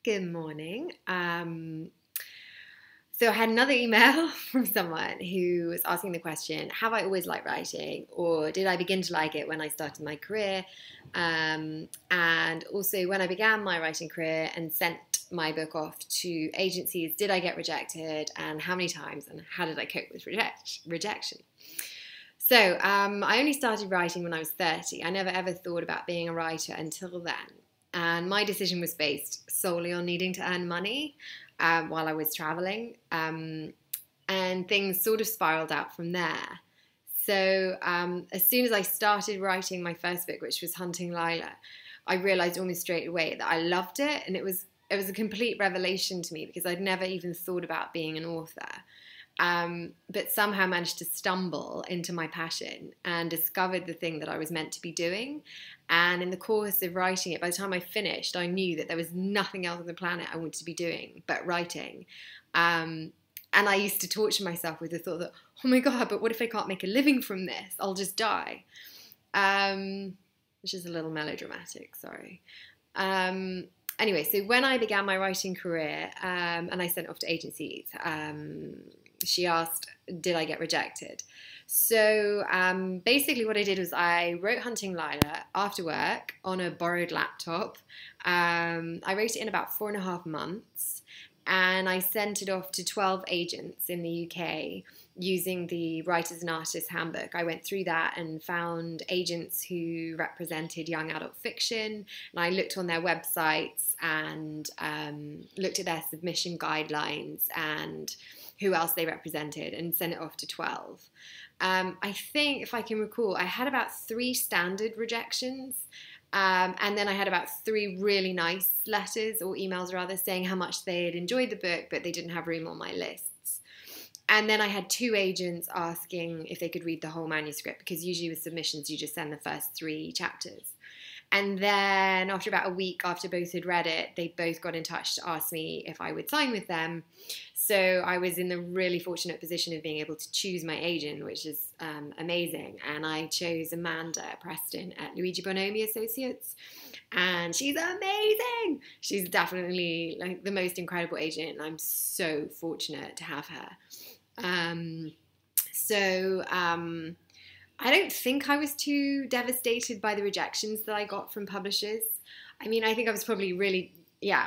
Good morning. So I had another email from someone who was asking the question, have I always liked writing, or did I begin to like it when I started my career? And also when I began my writing career and sent my book off to agencies, did I get rejected, and how many times, and how did I cope with rejection? So I only started writing when I was 30. I never ever thought about being a writer until then. And my decision was based solely on needing to earn money while I was traveling. And things sort of spiraled out from there. So as soon as I started writing my first book, which was Hunting Lila, I realized almost straight away that I loved it. And it was a complete revelation to me because I'd never even thought about being an author. But somehow managed to stumble into my passion and discovered the thing that I was meant to be doing. And in the course of writing it, by the time I finished, I knew that there was nothing else on the planet I wanted to be doing but writing. And I used to torture myself with the thought that, oh my God, but what if I can't make a living from this? I'll just die. Which is a little melodramatic, sorry. Anyway, so when I began my writing career and I sent off to agencies, she asked, did I get rejected? So basically what I did was I wrote Hunting Lila after work on a borrowed laptop. I wrote it in about 4.5 months, and I sent it off to 12 agents in the UK using the Writers and Artists Handbook. I went through that and found agents who represented young adult fiction, and I looked on their websites and looked at their submission guidelines and who else they represented, and sent it off to 12. I think, if I can recall, I had about 3 standard rejections, and then I had about 3 really nice letters, or emails rather, saying how much they had enjoyed the book, but they didn't have room on my lists. And then I had 2 agents asking if they could read the whole manuscript, because usually with submissions you just send the first 3 chapters. And then after about a week after both had read it, they both got in touch to ask me if I would sign with them. So I was in the really fortunate position of being able to choose my agent, which is amazing. And I chose Amanda Preston at Luigi Bonomi Associates. And she's amazing. She's definitely like the most incredible agent, and I'm so fortunate to have her. I don't think I was too devastated by the rejections that I got from publishers. I mean, I think I was probably really,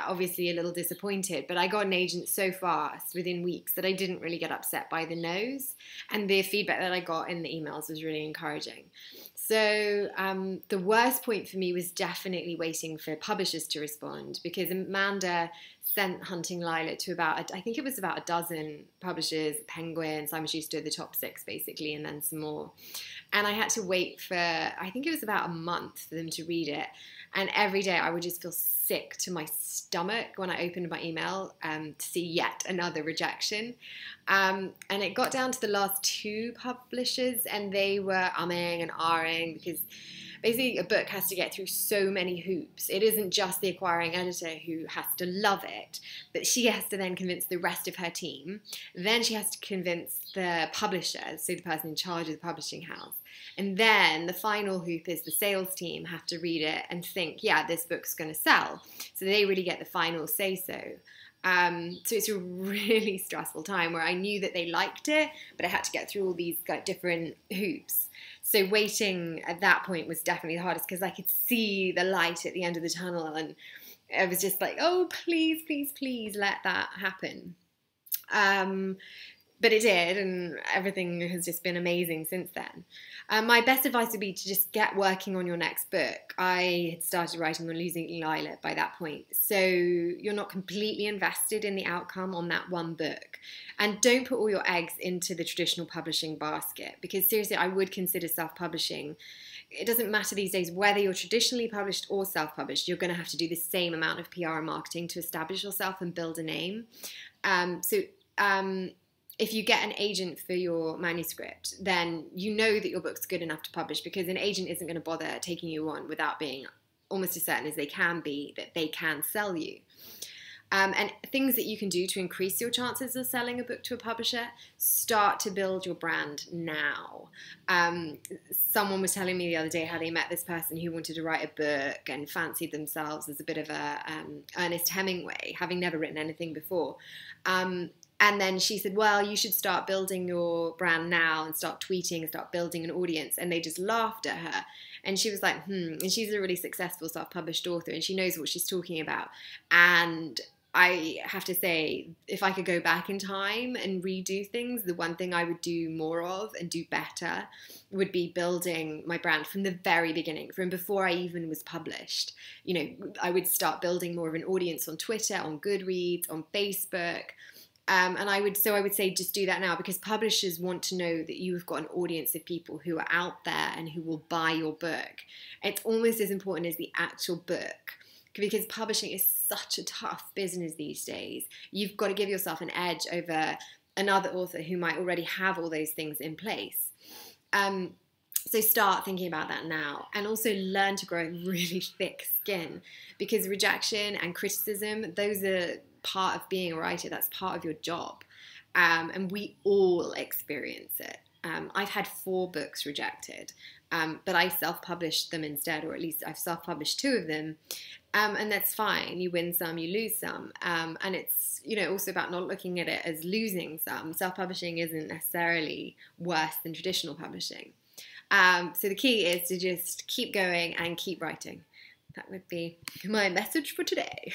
obviously a little disappointed, but I got an agent so fast within weeks that I didn't really get upset by the no's, and the feedback that I got in the emails was really encouraging. So the worst point for me was definitely waiting for publishers to respond, because Amanda sent Hunting Lila to about, I think it was about a dozen publishers, Penguin, Simon Schuster, the top 6 basically, and then some more. And I had to wait for, I think it was about a month for them to read it. And every day I would just feel sick to my stomach when I opened my email to see yet another rejection. And it got down to the last 2 publishers, and they were umming and ahhing, because basically a book has to get through so many hoops. It isn't just the acquiring editor who has to love it, but she has to then convince the rest of her team. Then she has to convince the publisher, so the person in charge of the publishing house. And then the final hoop is the sales team have to read it and think, yeah, this book's going to sell. So they really get the final say-so. So it's a really stressful time where I knew that they liked it, but I had to get through all these different hoops. So waiting at that point was definitely the hardest, because I could see the light at the end of the tunnel, and I was just like, oh, please, please, please let that happen. But it did, and everything has just been amazing since then. My best advice would be to just get working on your next book. I had started writing on Losing Lila by that point, so you're not completely invested in the outcome on that one book. And don't put all your eggs into the traditional publishing basket, because seriously, I would consider self-publishing. It doesn't matter these days whether you're traditionally published or self-published, you're going to have to do the same amount of PR and marketing to establish yourself and build a name. If you get an agent for your manuscript, then you know that your book's good enough to publish, because an agent isn't going to bother taking you on without being almost as certain as they can be that they can sell you. And things that you can do to increase your chances of selling a book to a publisher: start to build your brand now. Someone was telling me the other day how they met this person who wanted to write a book and fancied themselves as a bit of a Ernest Hemingway, having never written anything before. And then she said, well, you should start building your brand now and start tweeting and start building an audience. And they just laughed at her. And she was like, And she's a really successful self-published author, and she knows what she's talking about. And I have to say, if I could go back in time and redo things, the one thing I would do more of and do better would be building my brand from the very beginning, from before I even was published. You know, I would start building more of an audience on Twitter, on Goodreads, on Facebook. And I would say just do that now, because publishers want to know that you've got an audience of people who are out there and who will buy your book. It's almost as important as the actual book, because publishing is such a tough business these days. You've got to give yourself an edge over another author who might already have all those things in place. So start thinking about that now, and also learn to grow a really thick skin, because rejection and criticism, those are part of being a writer. That's part of your job, and we all experience it. I've had 4 books rejected, but I self-published them instead, or at least I've self-published 2 of them, and that's fine. You win some, you lose some, and it's, you know, also about not looking at it as losing some. Self-publishing isn't necessarily worse than traditional publishing. So the key is to just keep going and keep writing. That would be my message for today.